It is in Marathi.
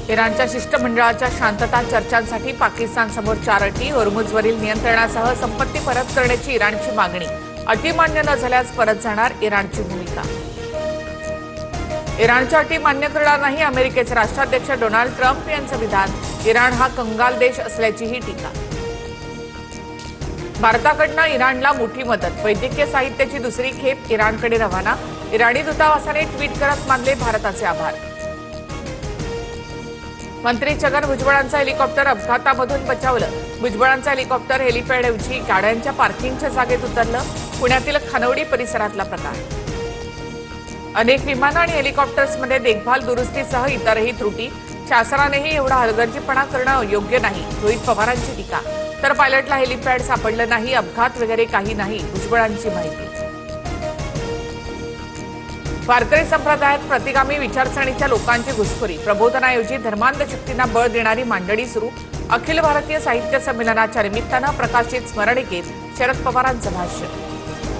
इराणच्या शिष्टमंडळाच्या शांतता चर्चांसाठी पाकिस्तानसमोर 4 अटी, होर्मुझवरील नियंत्रणासह संपत्ती परत करण्याची इराणची मागणी, अटी मान्य न झाल्यास परत जाणार इराणची भूमिका। इराणच्या अटी मान्य करणार नाही अमेरिकेचे राष्ट्राध्यक्ष डोनाल्ड ट्रम्प यांचं विधान, इराण हा कंगाल देश असल्याचीही टीका। भारताकडनं इराणला मोठी मदत, वैद्यकीय साहित्याची दुसरी खेप इराणकडे रवाना, इराणी दूतावासाने ट्विट करत मानले भारताचे आभार। मंत्री छगन भुजबळांचं हेलिकॉप्टर अपघातामधून बचावलं, भुजबळांचं हेलिकॉप्टर हेलिपॅडऐवजी गाड्यांच्या पार्किंगच्या जागेत उतरलं, पुण्यातील खानवडी परिसरातला प्रकार। अनेक विमानं आणि हेलिकॉप्टर्समध्ये देखभाल दुरुस्तीसह इतरही त्रुटी, शासनानेही एवढा हलगर्जीपणा करणं योग्य नाही, रोहित पवारांची टीका। तर पायलटला हेलिपॅड सापडलं नाही, अपघात वगैरे काही नाही, भुजबळांची माहिती। वारकरी संप्रदायात प्रतिगामी विचारसरणीच्या लोकांची घुसखोरी, प्रबोधनाऐवजी धर्मांध शक्तींना बळ देणारी मांडणी सुरू, अखिल भारतीय साहित्य संमेलनाच्या निमित्तानं प्रकाशित स्मरणिकेत शरद पवारांचं भाष्य।